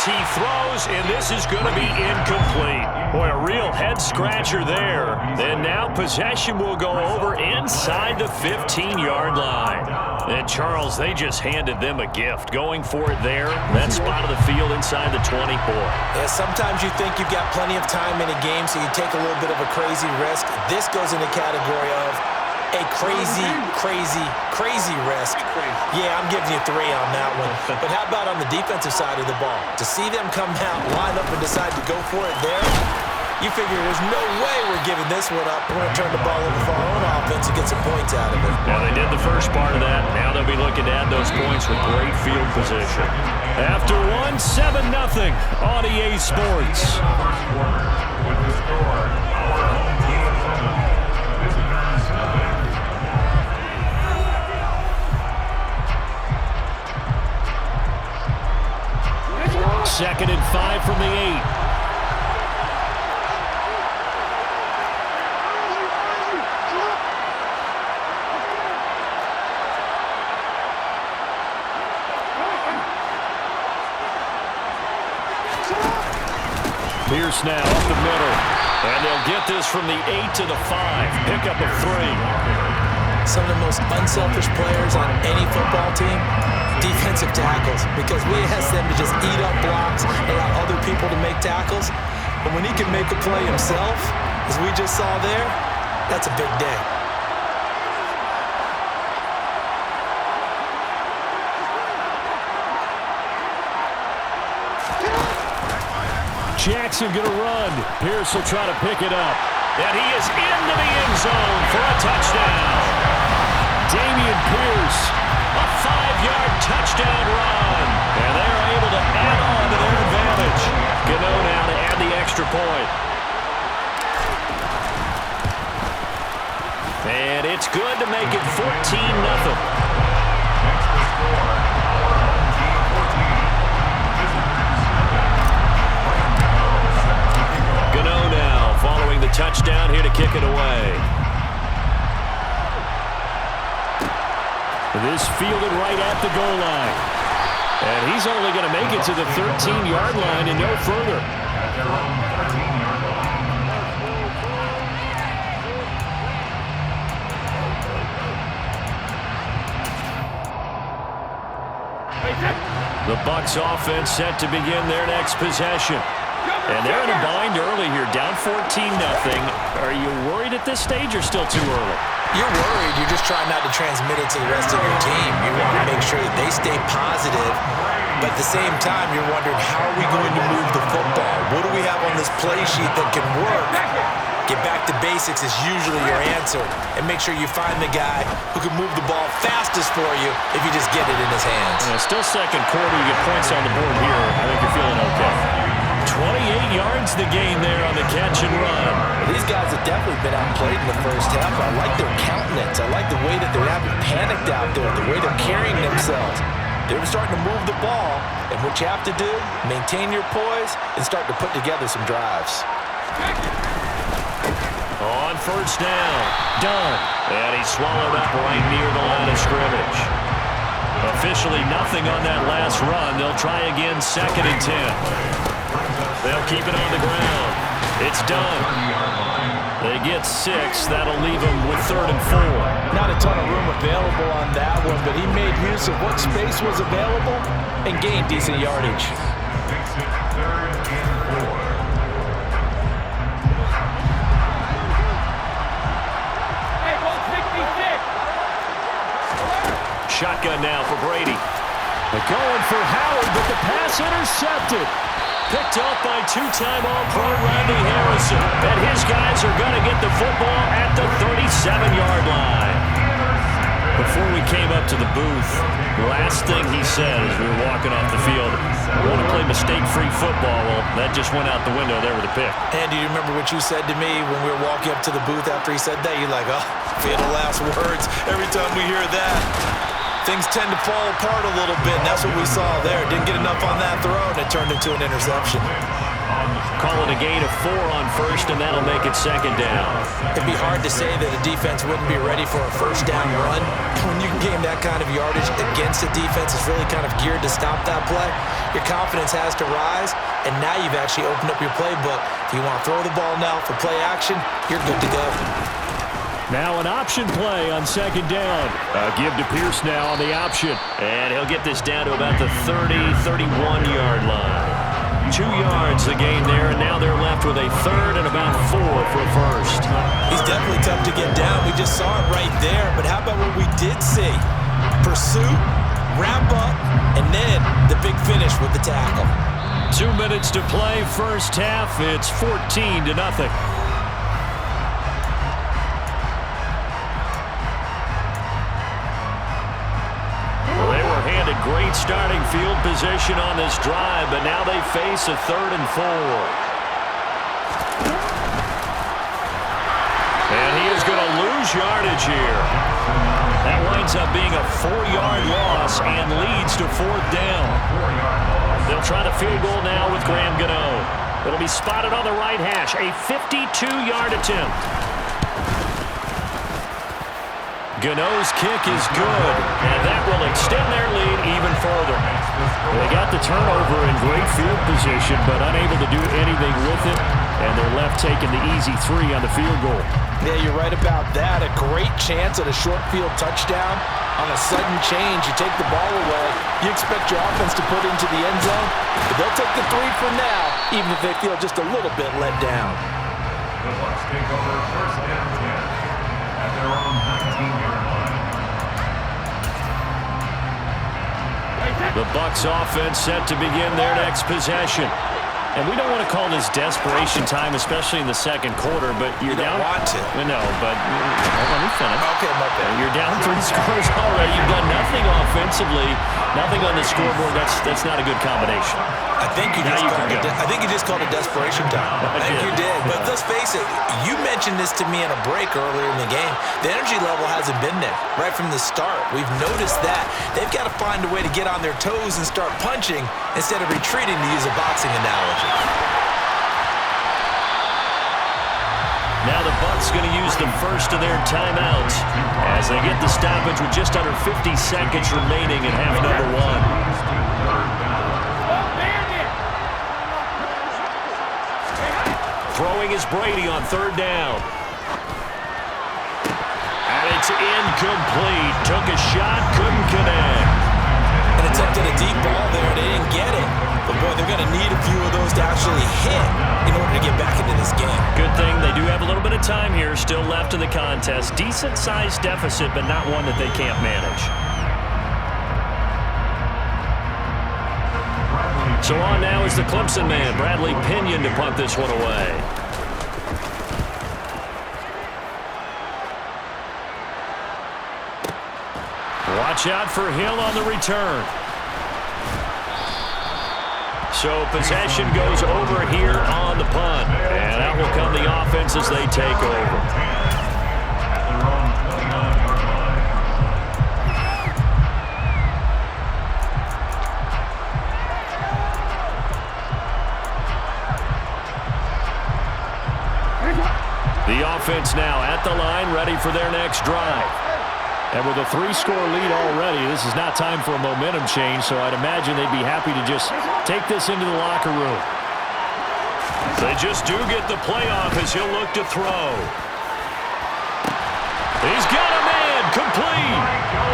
as he throws, and this is going to be incomplete. Boy, a real head-scratcher there. And now possession will go over inside the 15-yard line. And, Charles, they just handed them a gift. Going for it there, that spot of the field inside the 24. Yeah, sometimes you think you've got plenty of time in a game, so you take a little bit of a crazy risk. This goes in the category of a crazy, crazy, crazy risk. Yeah, I'm giving you 3 on that one. But how about on the defensive side of the ball? To see them come out, line up, and decide to go for it there, you figure there's no way we're giving this one up. We're going to turn the ball over for our own offense and get some points out of it. Yeah, they did the first part of that. Now they'll be looking to add those points with great field position. After one, 7-0 on EA Sports. Second and 5 from the 8. Pierce now up the middle. And they'll get this from the 8 to the 5. Pickup of 3. Some of the most unselfish players on any football team, defensive tackles, because we ask them to just eat up blocks, allow other people to make tackles. But when he can make a play himself, as we just saw there, that's a big day. Jackson going to run. Pierce will try to pick it up. And he is into the end zone for a touchdown. Damian Pierce, a 5-yard touchdown run. And they're able to add on to their advantage. Gano now to add the extra point. And it's good to make it 14-0. Following the touchdown here to kick it away. This fielded right at the goal line. And he's only going to make it to the 13-yard line and no further. The Bucs offense set to begin their next possession. And they're in a bind early here, down 14-0. Are you worried at this stage or still too early? You're worried. You're just trying not to transmit it to the rest of your team. You want to make sure that they stay positive. But at the same time, you're wondering, how are we going to move the football? What do we have on this play sheet that can work? Get back to basics is usually your answer. And make sure you find the guy who can move the ball fastest for you if you just get it in his hands. Still second quarter. You get points on the board here. I think you're feeling okay. 28 yards the gain there on the catch and run. Well, these guys have definitely been outplayed in the first half. I like their countenance. I like the way that they're not panicked out there, the way they're carrying themselves. They're starting to move the ball, and what you have to do, maintain your poise and start to put together some drives. On first down, done. And he swallowed up right near the line of scrimmage. Officially nothing on that last run. They'll try again, 2nd and 10. They'll keep it on the ground. It's done. They get 6. That'll leave them with 3rd and 4. Not a ton of room available on that one, but he made use of what space was available and gained decent yardage. Shotgun now for Brady. They're going for Howard, but the pass intercepted. Picked up by 2-time All-Pro Rodney Harrison. And his guys are going to get the football at the 37-yard line. Before we came up to the booth, the last thing he said as we were walking off the field, I want to play mistake-free football. Well, that just went out the window there with a pick. And do you remember what you said to me when we were walking up to the booth after he said that? You're like, oh, fatal last words. Every time we hear that, things tend to fall apart a little bit, and that's what we saw there. Didn't get enough on that throw, and it turned into an interception. call it a gain of 4 on first, and that'll make it second down. It'd be hard to say that a defense wouldn't be ready for a first down run. When you can gain that kind of yardage against a defense that's really kind of geared to stop that play, your confidence has to rise, and now you've actually opened up your playbook. If you want to throw the ball now for play action, you're good to go. Now an option play on second down. Give to Pierce now on the option. And he'll get this down to about the 30, 31-yard line. 2 yards the gain there, and now they're left with a third and about 4 for first. He's definitely tough to get down. We just saw it right there. But how about what we did see? Pursuit, wrap up, and then the big finish with the tackle. 2 minutes to play, first half. It's 14-0. Great starting field position on this drive, but now they face a 3rd and 4. And he is going to lose yardage here. That winds up being a 4-yard loss and leads to 4th down. They'll try the field goal now with Graham Gano. It'll be spotted on the right hash, a 52-yard attempt. Gano's kick is good, and that will extend their lead even further. They got the turnover in great field position, but unable to do anything with it, and they're left taking the easy 3 on the field goal. Yeah, you're right about that. A great chance at a short field touchdown. On a sudden change, you take the ball away. You expect your offense to put into the end zone, but they'll take the 3 for now, even if they feel just a little bit let down. The Bucs take over first and 10 at their own 19-yard line. The Bucs offense set to begin their next possession. And we don't want to call this desperation time, especially in the second quarter, but you're down. You don't want to. No, but let me finish. Okay, my bad. You're down 3 scores already. You've done nothing offensively, nothing on the scoreboard. That's not a good combination. I think you just called it desperation time. I think you did. But let's face it, you mentioned this to me in a break earlier in the game. The energy level hasn't been there right from the start. We've noticed that. They've got to find a way to get on their toes and start punching instead of retreating, to use a boxing analogy. Now the Bucs going to use the first of their timeouts as they get the stoppage with just under 50 seconds remaining in half number 1. Throwing is Brady on 3rd down. And it's incomplete. Took a shot, couldn't connect. And attempted a deep ball there, they didn't get it. But, boy, they're going to need a few of those to actually hit in order to get back into this game. Good thing they do have a little bit of time here still left in the contest. Decent-sized deficit, but not one that they can't manage. So on now is the Clemson man, Bradley Pinion, to punt this one away. Watch out for Hill on the return. So possession goes over here on the punt. And out will come the offense as they take over. The offense now at the line, ready for their next drive. And with a 3-score lead already, this is not time for a momentum change, so I'd imagine they'd be happy to just take this into the locker room. They just do get the playoff as he'll look to throw. He's got a man, complete.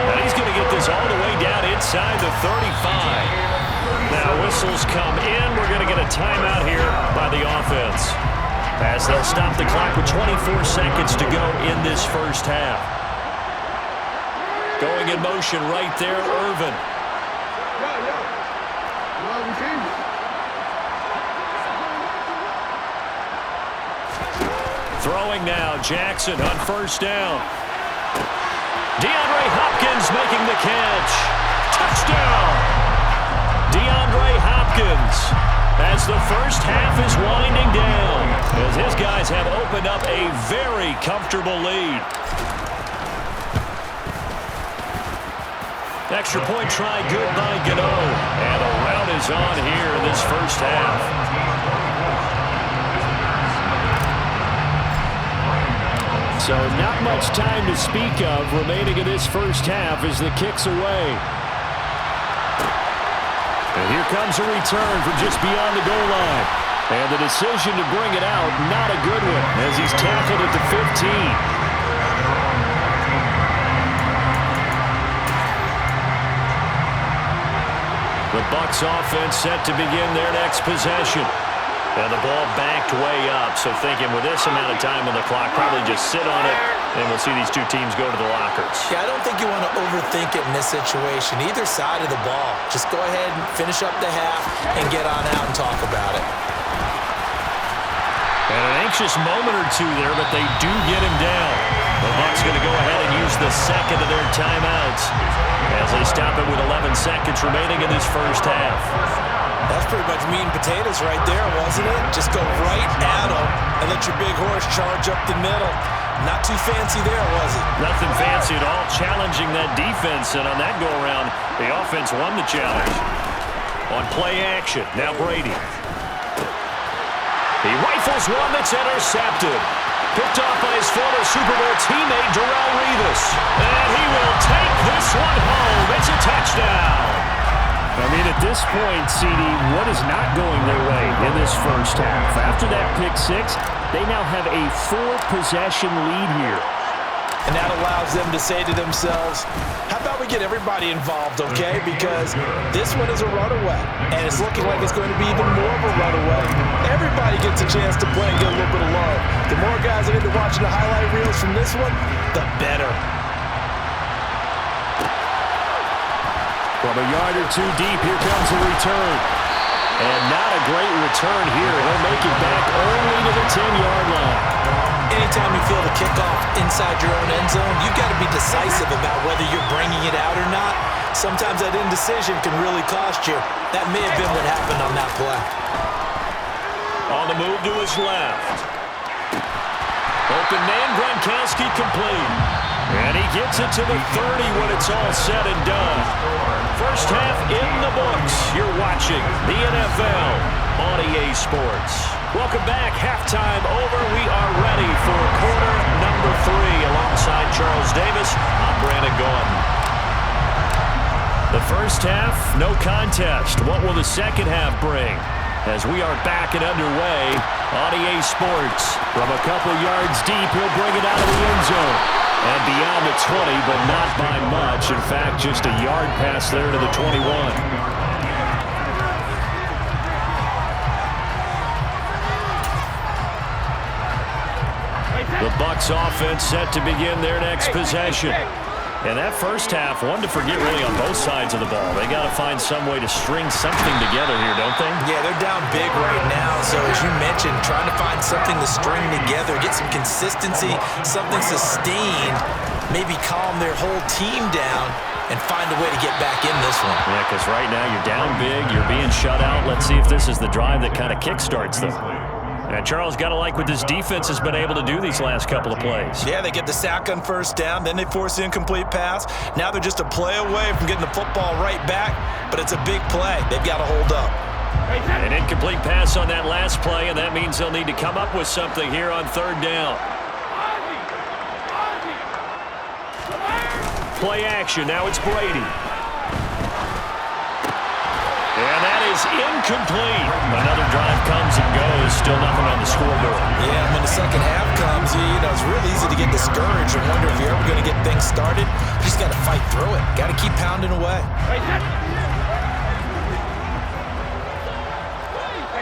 And he's going to get this all the way down inside the 35. Now whistles come in. We're going to get a timeout here by the offense, as they'll stop the clock with 24 seconds to go in this first half. Going in motion right there, Irvin. Throwing now, Jackson on 1st down. DeAndre Hopkins making the catch. Touchdown! DeAndre Hopkins, as the first half is winding down, as his guys have opened up a very comfortable lead. Extra point try good by Gano. And a rout is on here in this first half. So not much time to speak of remaining in this first half as the kick's away. And here comes a return from just beyond the goal line. And the decision to bring it out, not a good one, as he's tackled at the 15. The Bucs offense set to begin their next possession. And the ball backed way up, so thinking with this amount of time on the clock, probably just sit on it, and we'll see these two teams go to the lockers. Yeah, I don't think you want to overthink it in this situation. Either side of the ball. Just go ahead and finish up the half and get on out and talk about it. And an anxious moment or two there, but they do get him down. The Bucs going to go ahead and use the second of their timeouts as they stop it with 11 seconds remaining in this first half. That's pretty much meat and potatoes right there, wasn't it? Just go right at them and let your big horse charge up the middle. Not too fancy there, was it? Nothing fancy at all, challenging that defense, and on that go-around, the offense won the challenge. On play action, now Brady. He rifles one that's intercepted. Picked off by his former Super Bowl teammate, Darrelle Revis. And he will take this one home. It's a touchdown. I mean, at this point, CD, what is not going their way in this first half? After that pick six, they now have a 4-possession lead here. And that allows them to say to themselves, how about we get everybody involved, okay? Because this one is a runaway, and it's looking like it's going to be even more of a runaway. Everybody gets a chance to play and get a little bit of love. The more guys that end up watching the highlight reels from this one, the better. From a yard or two deep, here comes a return. And not a great return here. He'll make it back only to the 10-yard line. Anytime you feel the kickoff inside your own end zone, you've got to be decisive about whether you're bringing it out or not. Sometimes that indecision can really cost you. That may have been what happened on that play. On the move to his left. Open man, Gronkowski complete. And he gets it to the 30 when it's all said and done. First half in the books. You're watching the NFL on EA Sports. Welcome back. Halftime over. We are ready for quarter number 3. Alongside Charles Davis, I'm Brandon Gordon. The first half, no contest. What will the second half bring? As we are back and underway on EA Sports. From a couple yards deep, he'll bring it out of the end zone. And beyond the 20, but not by much. In fact, just a yard pass there to the 21. The Bucs offense set to begin their next possession. And that first half, one to forget really on both sides of the ball. They got to find some way to string something together here, don't they? Yeah, they're down big right now. So as you mentioned, trying to find something to string together, get some consistency, something sustained, maybe calm their whole team down and find a way to get back in this one. Yeah, because right now you're down big, you're being shut out. Let's see if this is the drive that kind of kickstarts them. And Charles, got to like what this defense has been able to do these last couple of plays. Yeah, they get the sack on first down, then they force the incomplete pass. Now they're just a play away from getting the football right back, but it's a big play. They've got to hold up. An incomplete pass on that last play, and that means they'll need to come up with something here on third down. Play action, now it's Brady. And that is incomplete. Another drive comes and goes. Still nothing on the scoreboard. Yeah, when the second half comes, it's real easy to get discouraged and wonder if you're ever going to get things started. You just got to fight through it. Got to keep pounding away. Hey,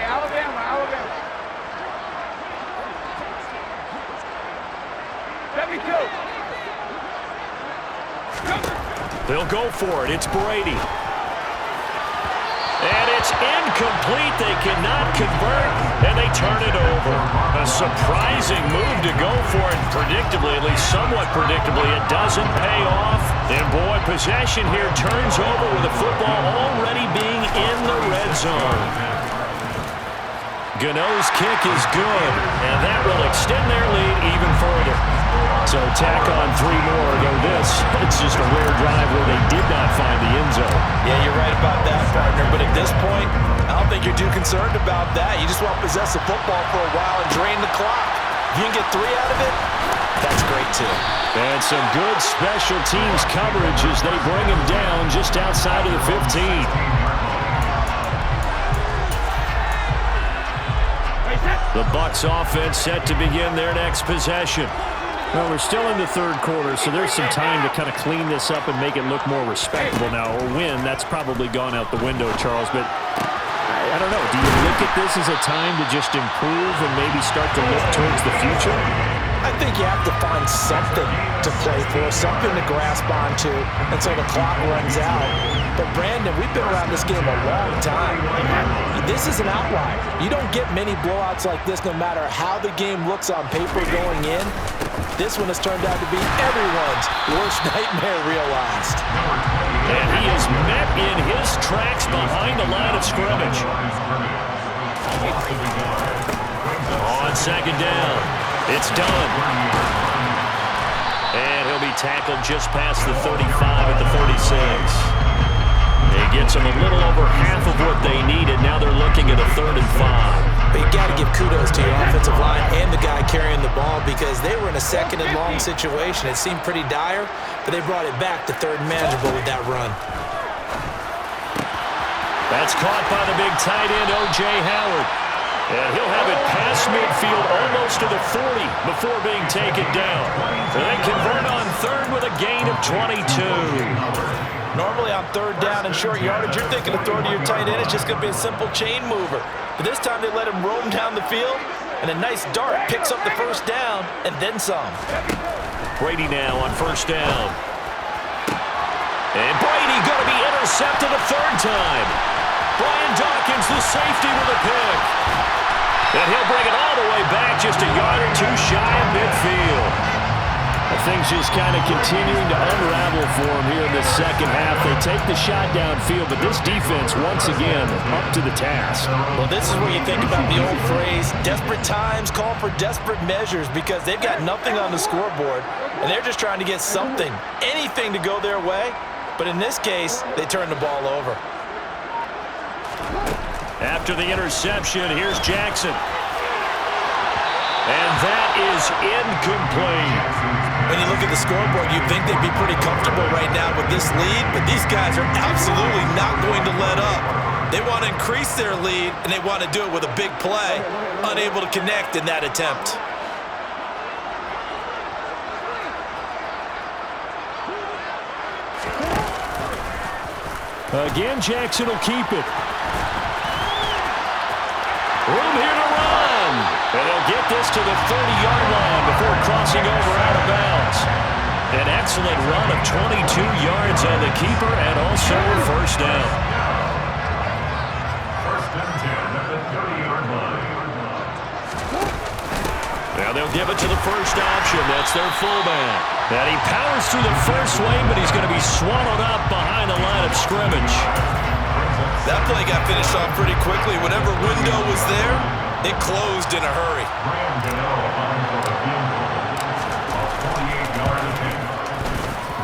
Alabama. Let me go. They'll go for it. It's Brady. And it's incomplete. They cannot convert, and they turn it over. A surprising move to go for it. Predictably, at least somewhat predictably, it doesn't pay off. And boy, possession here turns over with the football already being in the red zone. Gano's kick is good, and that will extend their lead even further. So tack on 3 more, though this, it's just a rare drive where they did not find the end zone. Yeah, you're right about that, partner. But at this point, I don't think you're too concerned about that. You just want to possess the football for a while and drain the clock. If you can get 3 out of it, That's great, too. And some good special teams coverage as they bring him down just outside of the 15. The Bucs offense set to begin their next possession. Well, we're still in the third quarter, so there's some time to kind of clean this up and make it look more respectable now. Or win, that's probably gone out the window, Charles. But I don't know. Do you look at this as a time to just improve and maybe start to look towards the future? I think you have to find something to play for, something to grasp onto until the clock runs out. But, Brandon, we've been around this game a long time. This is an outlier. You don't get many blowouts like this no matter how the game looks on paper going in. This one has turned out to be everyone's worst nightmare realized. And he is met in his tracks behind the line of scrimmage. On second down, it's done. And he'll be tackled just past the 35 at the 46. It gets them a little over half of what they needed. Now they're looking at a 3rd and 5. But you got to give kudos to your offensive line and the guy carrying the ball because they were in a 2nd and long situation. It seemed pretty dire, but they brought it back to 3rd and manageable with that run. That's caught by the big tight end, O.J. Howard. And he'll have it past midfield almost to the 40 before being taken down. And they convert on 3rd with a gain of 22. Normally on 3rd down and short yardage, you're thinking of throwing to your tight end. It's just going to be a simple chain mover. But this time they let him roam down the field, and a nice dart picks up the 1st down and then some. Brady now on 1st down. And Brady going to be intercepted a 3rd time. Brian Dawkins, the safety, with a pick. And he'll bring it all the way back just a yard or 2 shy of midfield. Things just kind of continuing to unravel for him here in the 2nd half. They take the shot downfield, but this defense, once again, up to the task. Well, this is where you think about the old phrase, desperate times call for desperate measures, because they've got nothing on the scoreboard, and they're just trying to get something, anything to go their way. But in this case, they turn the ball over. After the interception, here's Jackson. And that is incomplete. When you look at the scoreboard, you'd think they'd be pretty comfortable right now with this lead, but these guys are absolutely not going to let up. They want to increase their lead, and they want to do it with a big play, unable to connect in that attempt. Again, Jackson will keep it. Room here to run. And they'll get this to the 30-yard line before crossing over out of bounds. An excellent run of 22 yards on the keeper and also a 1st down. 1st and 10 at the 30-yard line. Now they'll give it to the first option. That's their fullback. And he powers through the first lane, but he's going to be swallowed up behind the line of scrimmage. That play got finished off pretty quickly. Whatever window was there, it closed in a hurry.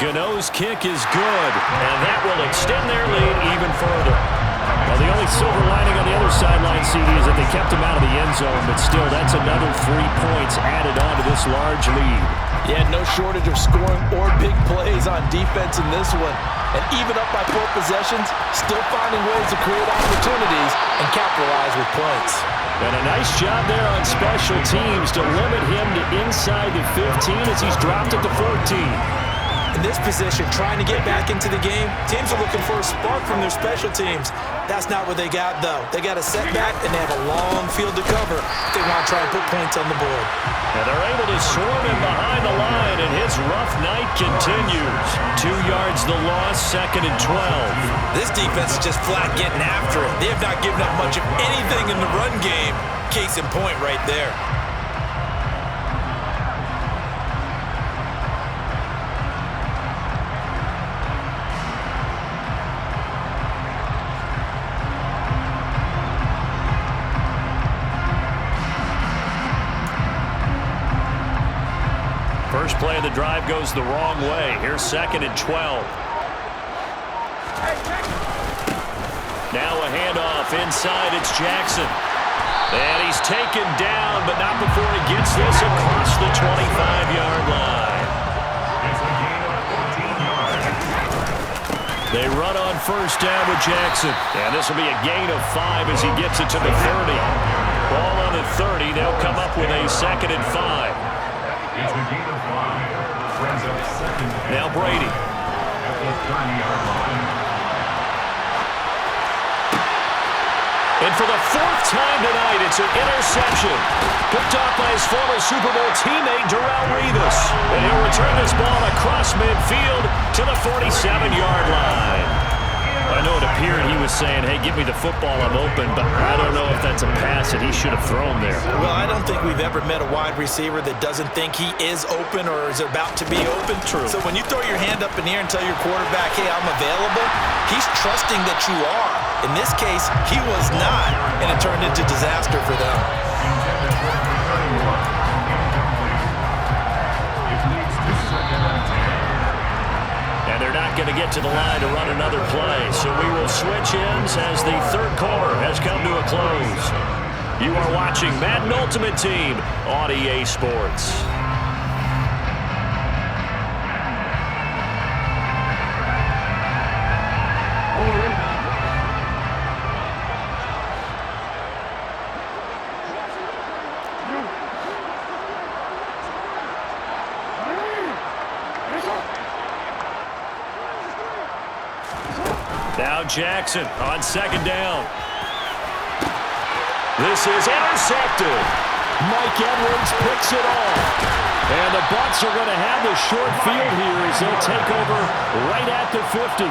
Gano's kick is good, and that will extend their lead even further. Well, the only silver lining on the other sideline, CD, is that they kept him out of the end zone, but still, that's another 3 points added on to this large lead. Yeah, no shortage of scoring or big plays on defense in this one. And even up by 4 possessions, still finding ways to create opportunities and capitalize with points. And a nice job there on special teams to limit him to inside the 15 as he's dropped at the 14. In this position, trying to get back into the game, teams are looking for a spark from their special teams. That's not what they got, though. They got a setback, and they have a long field to cover if they want to try and put points on the board. And they're able to swarm him behind the line, and his rough night continues. 2 yards the loss, 2nd and 12. This defense is just flat getting after it. They have not given up much of anything in the run game. Case in point right there. First play of the drive goes the wrong way. Here's 2nd and 12. Now a handoff inside. It's Jackson. And he's taken down, but not before he gets this across the 25-yard line. It's a gain of 14 yards. They run on first down with Jackson. And this will be a gain of 5 as he gets it to the 30. Ball on the 30. They'll come up with a 2nd and 5. It's a gain of 5. Brings up 2nd. Now Brady. At the 30-yard line. And for the 4th time tonight, it's an interception. Picked off by his former Super Bowl teammate, Darrelle Revis. And he'll return this ball across midfield to the 47-yard line. I know it appeared he was saying, hey, give me the football, I'm open, but I don't know if that's a pass that he should have thrown there. Well, I don't think we've ever met a wide receiver that doesn't think he is open or is about to be open. True. So when you throw your hand up in the air and tell your quarterback, hey, I'm available, he's trusting that you are. In this case, he was not, and it turned into disaster for them. Intended for the 31. Incomplete. It leads to 2nd and 10. And they're not going to get to the line to run another play. So we will switch ends as the 3rd quarter has come to a close. You are watching Madden Ultimate Team on EA Sports. Now Jackson on 2nd down. This is intercepted. Mike Edwards picks it off. And the Bucs are going to have the short field here as they'll take over right at the 50.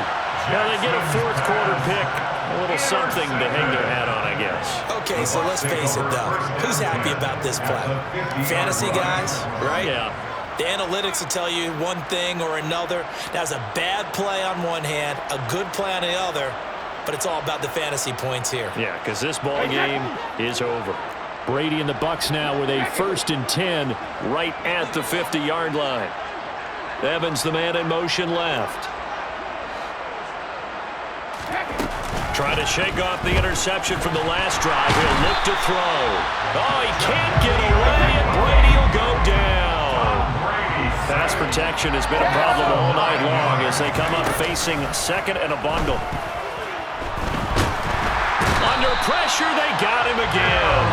Now they get a 4th quarter pick. A little something to hang their hat on, I guess. Okay, so let's face it, though. Who's happy about this play? Fantasy guys, right? Yeah. The analytics will tell you one thing or another. That's a bad play on one hand, a good play on the other, but it's all about the fantasy points here. Yeah, because this ball game is over. Brady and the Bucs now with a 1st and 10 right at the 50-yard line. Evans, the man in motion left. Trying to shake off the interception from the last drive. He'll look to throw. Oh, he can't get away, and Brady will go down. Pass protection has been a problem all night long as they come up facing 2nd and a bundle. Under pressure, they got him again.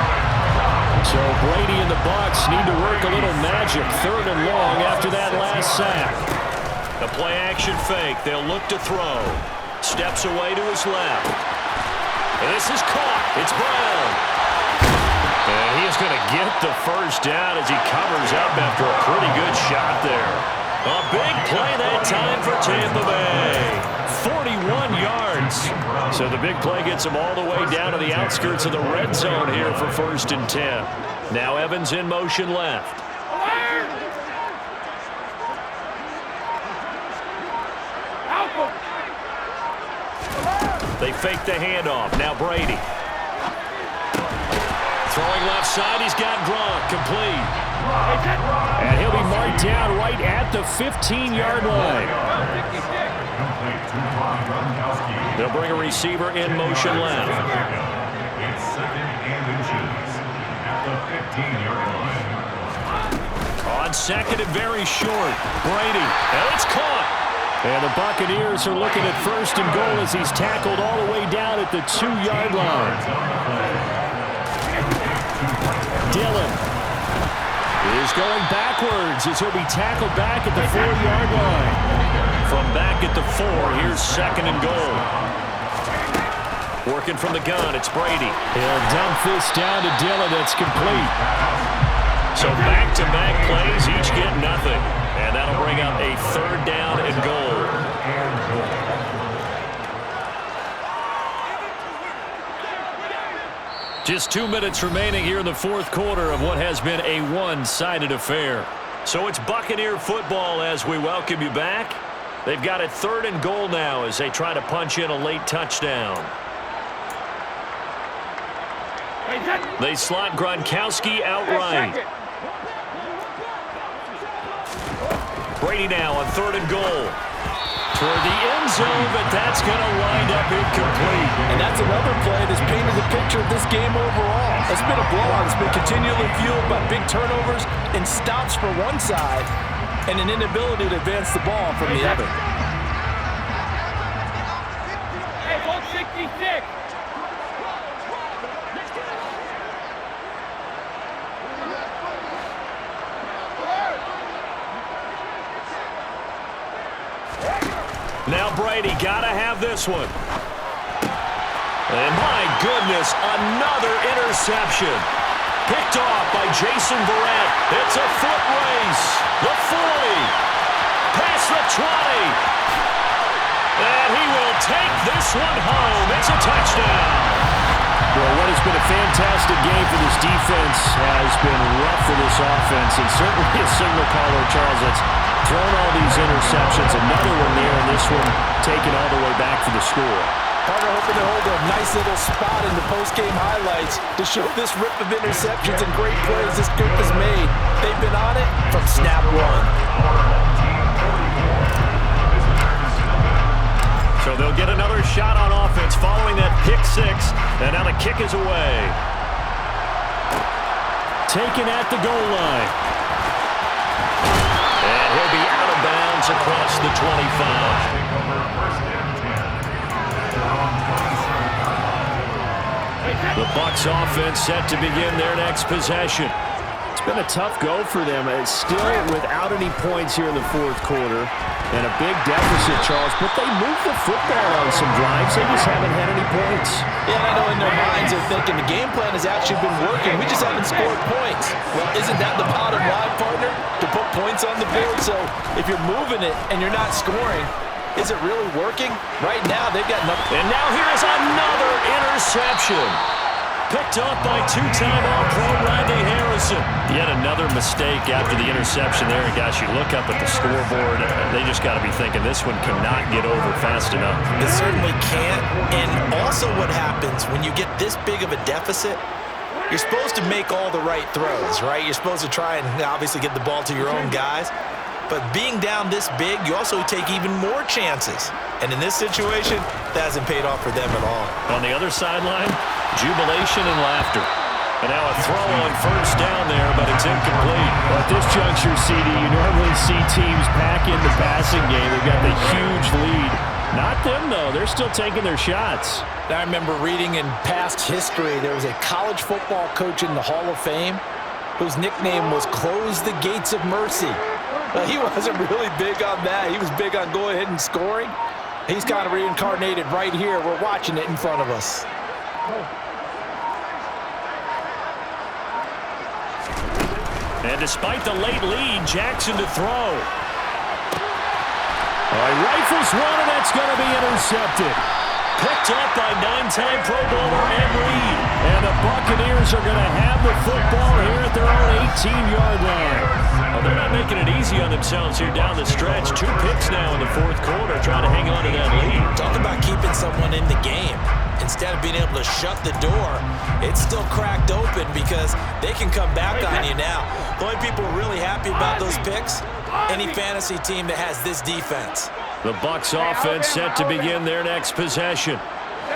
So Brady and the Bucs need to work a little magic 3rd and long after that last sack. The play action fake. They'll look to throw. Steps away to his left. And this is caught. It's Brown. And he is going to get the 1st down as he covers up after a pretty good shot there. A big play that time for Tampa Bay. 41 yards. So the big play gets him all the way down to the outskirts of the red zone here for 1st and 10. Now Evans in motion left. They fake the handoff. Now Brady. Throwing left side, he's got Gronk, complete. And he'll be marked down right at the 15-yard line. They'll bring a receiver in motion left. It's 2nd and inches at the 15-yard line. On 2nd and very short, Brady, and it's caught. And the Buccaneers are looking at 1st and goal as he's tackled all the way down at the 2-yard line. Dillon is going backwards as he'll be tackled back at the 4-yard line. From back at the 4, here's 2nd and goal. Working from the gun, it's Brady. He'll dump this down to Dillon. That's complete. So back-to-back plays, each get nothing. And that'll bring up a 3rd down and goal. Just 2 minutes remaining here in the 4th quarter of what has been a one-sided affair. So it's Buccaneer football as we welcome you back. They've got it 3rd and goal now as they try to punch in a late touchdown. They slot Gronkowski outright. Brady now on 3rd and goal. Toward the end zone, but that's going to wind up incomplete. And that's another play that's painted the picture of this game overall. It's been a blowout. It's been continually fueled by big turnovers and stops for one side and an inability to advance the ball from the other. Hey, 166. Now Brady gotta have this one. And my goodness, another interception. Picked off by Jason Verrett. It's a foot race. The 40. Past the 20. And he will take this one home. It's a touchdown. Well, what has been a fantastic game for this defense has been rough for this offense, and certainly a signal caller, Charles, that's thrown all these interceptions. Another one there, and this one taken all the way back for the score. Partner hoping to hold a nice little spot in the post-game highlights to show this rip of interceptions and great plays this group has made. They've been on it from snap one. So they'll get another shot on offense following that pick six, and now the kick is away. Taken at the goal line. And he'll be out of bounds across the 25. The Bucs offense set to begin their next possession. It's been a tough go for them. It's still without any points here in the fourth quarter. And a big deficit, Charles. But they moved the football on some drives. They just haven't had any points. Yeah, I know in their minds they're thinking the game plan has actually been working. We just haven't scored points. Well, isn't that the bottom line, partner? To put points on the board. So if you're moving it and you're not scoring, is it really working? Right now, they've got nothing. And now here's another interception. Picked up by two-time All-Pro Randy Harrison. Yet another mistake after the interception there. And gosh, you look up at the scoreboard, they just got to be thinking this one cannot get over fast enough. It certainly can't. And also what happens when you get this big of a deficit, you're supposed to make all the right throws, right? You're supposed to try and obviously get the ball to your own guys. But being down this big, you also take even more chances. And in this situation, that hasn't paid off for them at all. On the other sideline, jubilation and laughter. And now a throw on first down there, but it's incomplete. Well, at this juncture, CD, you normally see teams pack in the passing game. They've got the huge lead. Not them, though. They're still taking their shots. I remember reading in past history, there was a college football coach in the Hall of Fame whose nickname was Close the Gates of Mercy. Well, he wasn't really big on that. He was big on going ahead and scoring. He's kind of reincarnated right here. We're watching it in front of us. And despite the late lead, Jackson to throw. He rifles one, and that's going to be intercepted. Picked up by nine-time Pro Bowler Ed Reed. And the Buccaneers are going to have the football here at their own 18-yard line. Well, they're not making it easy on themselves here down the stretch. 2 picks now in the fourth quarter, trying to hang on to that lead. Talk about keeping someone in the game. Instead of being able to shut the door, it's still cracked open because they can come back on you now. The only people really happy about those picks, any fantasy team that has this defense. The Bucs offense set to begin their next possession.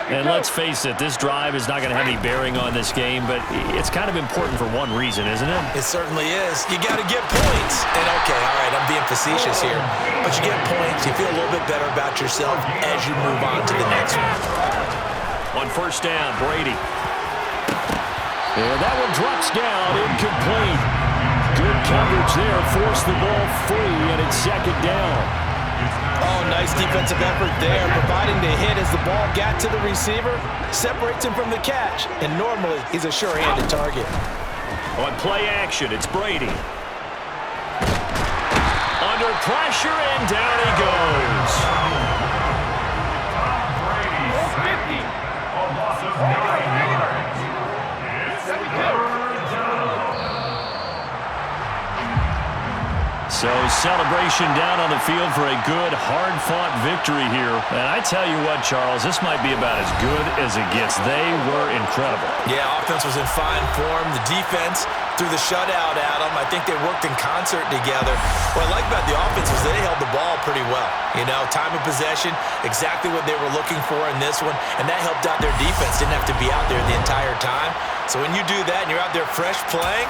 And let's face it, this drive is not going to have any bearing on this game, but it's kind of important for one reason, isn't it? It certainly is. You got to get points. And okay, all right, I'm being facetious here. But you get points, you feel a little bit better about yourself as you move on to the next one. On first down, Brady. And that one drops down, incomplete. Good coverage there, forced the ball free, and it's second down. Oh, nice defensive effort there, providing the hit as the ball got to the receiver, separates him from the catch, and normally he's a sure-handed target. On play action, it's Brady. Under pressure, and down he goes. Brady, a loss of 9 yards. It's third down. So celebration down on the field for a good, hard-fought victory here. And I tell you what, Charles, this might be about as good as it gets. They were incredible. Yeah, offense was in fine form. The defense threw the shutout at them. I think they worked in concert together. What I like about the offense was they held the ball pretty well. You know, time of possession, exactly what they were looking for in this one, and that helped out their defense. Didn't have to be out there the entire time. So when you do that and you're out there fresh playing,